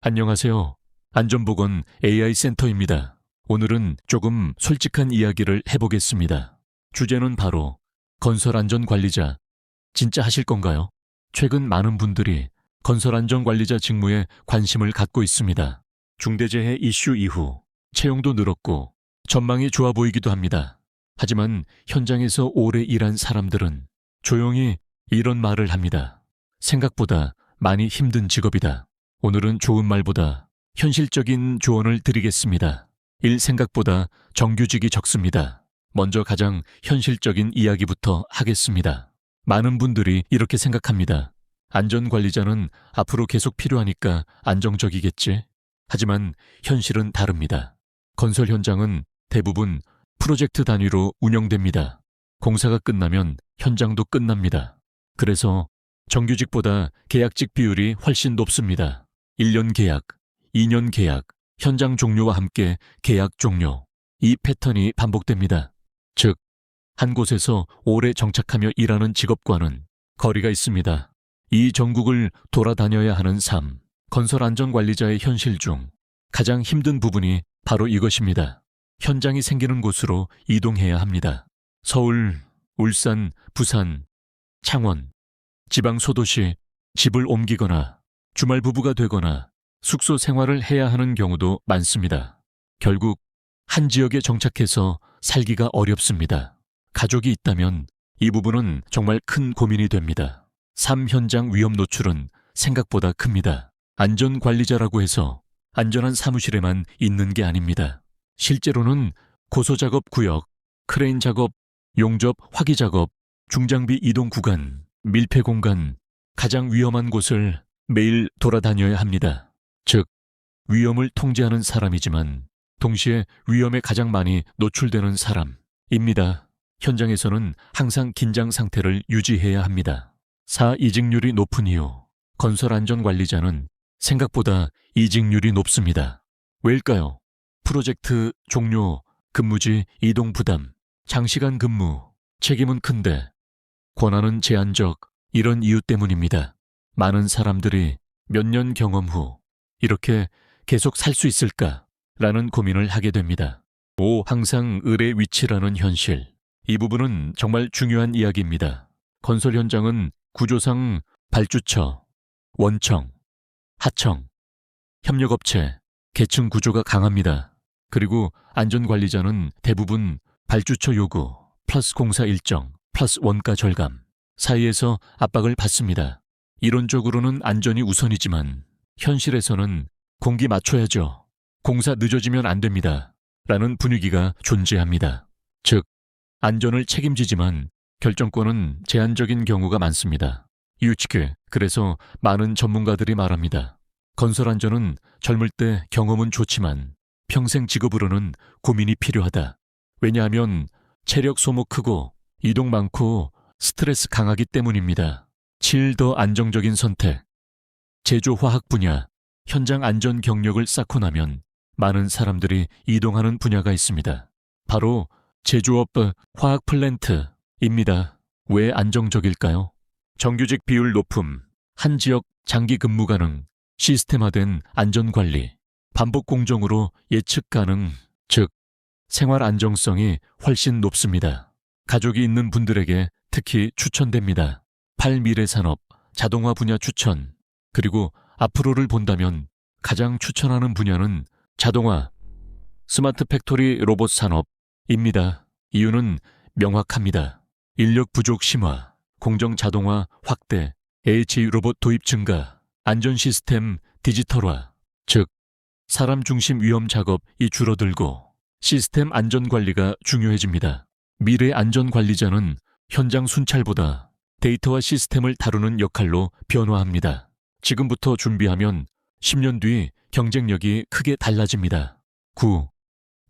안녕하세요. 안전보건 AI 센터입니다. 오늘은 조금 솔직한 이야기를 해보겠습니다. 주제는 바로 건설안전관리자. 진짜 하실 건가요? 최근 많은 분들이 건설안전관리자 직무에 관심을 갖고 있습니다. 중대재해 이슈 이후 채용도 늘었고 전망이 좋아 보이기도 합니다. 하지만 현장에서 오래 일한 사람들은 조용히 이런 말을 합니다. 생각보다 많이 힘든 직업이다. 오늘은 좋은 말보다 현실적인 조언을 드리겠습니다. 일 생각보다 정규직이 적습니다. 먼저 가장 현실적인 이야기부터 하겠습니다. 많은 분들이 이렇게 생각합니다. 안전관리자는 앞으로 계속 필요하니까 안정적이겠지. 하지만 현실은 다릅니다. 건설 현장은 대부분 프로젝트 단위로 운영됩니다. 공사가 끝나면 현장도 끝납니다. 그래서 정규직보다 계약직 비율이 훨씬 높습니다. 1년 계약, 2년 계약, 현장 종료와 함께 계약 종료. 이 패턴이 반복됩니다. 즉, 한 곳에서 오래 정착하며 일하는 직업과는 거리가 있습니다. 이 전국을 돌아다녀야 하는 삶, 건설안전관리자의 현실 중 가장 힘든 부분이 바로 이것입니다. 현장이 생기는 곳으로 이동해야 합니다. 서울, 울산, 부산, 창원, 지방 소도시, 집을 옮기거나 주말 부부가 되거나 숙소 생활을 해야 하는 경우도 많습니다. 결국 한 지역에 정착해서 살기가 어렵습니다. 가족이 있다면 이 부분은 정말 큰 고민이 됩니다. 삶 현장 위험 노출은 생각보다 큽니다. 안전관리자라고 해서 안전한 사무실에만 있는 게 아닙니다. 실제로는 고소작업 구역, 크레인 작업, 용접, 화기 작업, 중장비 이동 구간, 밀폐 공간, 가장 위험한 곳을 매일 돌아다녀야 합니다. 즉, 위험을 통제하는 사람이지만 동시에 위험에 가장 많이 노출되는 사람입니다. 현장에서는 항상 긴장 상태를 유지해야 합니다. 이직률이 높은 이유, 건설안전관리자는 생각보다 이직률이 높습니다. 왜일까요? 프로젝트 종료, 근무지 이동 부담, 장시간 근무, 책임은 큰데 권한은 제한적, 이런 이유 때문입니다. 많은 사람들이 몇 년 경험 후 이렇게 계속 살 수 있을까라는 고민을 하게 됩니다. 항상 을의 위치라는 현실. 이 부분은 정말 중요한 이야기입니다. 건설 현장은 구조상 발주처, 원청, 하청, 협력업체, 계층 구조가 강합니다. 그리고 안전관리자는 대부분 발주처 요구, 플러스 공사 일정, 플러스 원가 절감 사이에서 압박을 받습니다. 이론적으로는 안전이 우선이지만 현실에서는 공기 맞춰야죠. 공사 늦어지면 안 됩니다. 라는 분위기가 존재합니다. 즉, 안전을 책임지지만 결정권은 제한적인 경우가 많습니다. 그래서 많은 전문가들이 말합니다. 건설 안전은 젊을 때 경험은 좋지만 평생 직업으로는 고민이 필요하다. 왜냐하면 체력 소모 크고 이동 많고 스트레스 강하기 때문입니다. 더 안정적인 선택. 제조화학 분야, 현장 안전 경력을 쌓고 나면 많은 사람들이 이동하는 분야가 있습니다. 바로 제조업 화학 플랜트입니다. 왜 안정적일까요? 정규직 비율 높음, 한 지역 장기 근무 가능, 시스템화된 안전관리, 반복 공정으로 예측 가능, 즉 생활 안정성이 훨씬 높습니다. 가족이 있는 분들에게 특히 추천됩니다. 8미래 산업, 자동화 분야 추천. 그리고 앞으로를 본다면 가장 추천하는 분야는 자동화, 스마트 팩토리 로봇 산업입니다. 이유는 명확합니다. 인력 부족 심화, 공정 자동화 확대, AH 로봇 도입 증가, 안전 시스템 디지털화, 즉 사람 중심 위험 작업이 줄어들고 시스템 안전 관리가 중요해집니다. 미래 안전 관리자는 현장 순찰보다 데이터와 시스템을 다루는 역할로 변화합니다. 지금부터 준비하면 10년 뒤 경쟁력이 크게 달라집니다.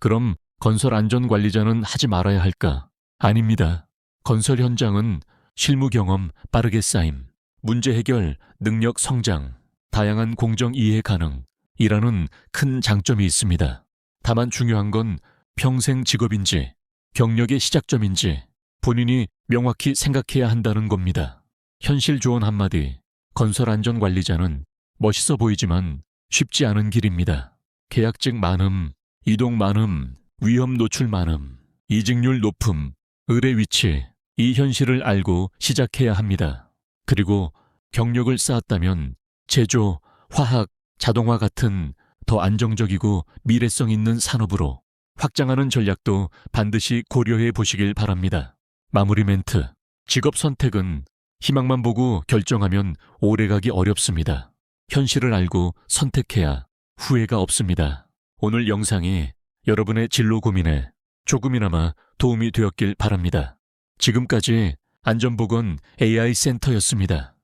그럼 건설 안전관리자는 하지 말아야 할까? 아닙니다. 건설 현장은 실무 경험 빠르게 쌓임, 문제 해결, 능력 성장, 다양한 공정 이해 가능이라는 큰 장점이 있습니다. 다만 중요한 건 평생 직업인지 경력의 시작점인지 본인이 명확히 생각해야 한다는 겁니다. 현실 조언 한마디. 건설 안전관리자는 멋있어 보이지만 쉽지 않은 길입니다. 계약직 많음, 이동 많음, 위험 노출 많음, 이직률 높음, 을의 위치, 이 현실을 알고 시작해야 합니다. 그리고 경력을 쌓았다면 제조, 화학, 자동화 같은 더 안정적이고 미래성 있는 산업으로 확장하는 전략도 반드시 고려해 보시길 바랍니다. 마무리 멘트. 직업 선택은 희망만 보고 결정하면 오래가기 어렵습니다. 현실을 알고 선택해야 후회가 없습니다. 오늘 영상이 여러분의 진로 고민에 조금이나마 도움이 되었길 바랍니다. 지금까지 안전보건 AI 센터였습니다.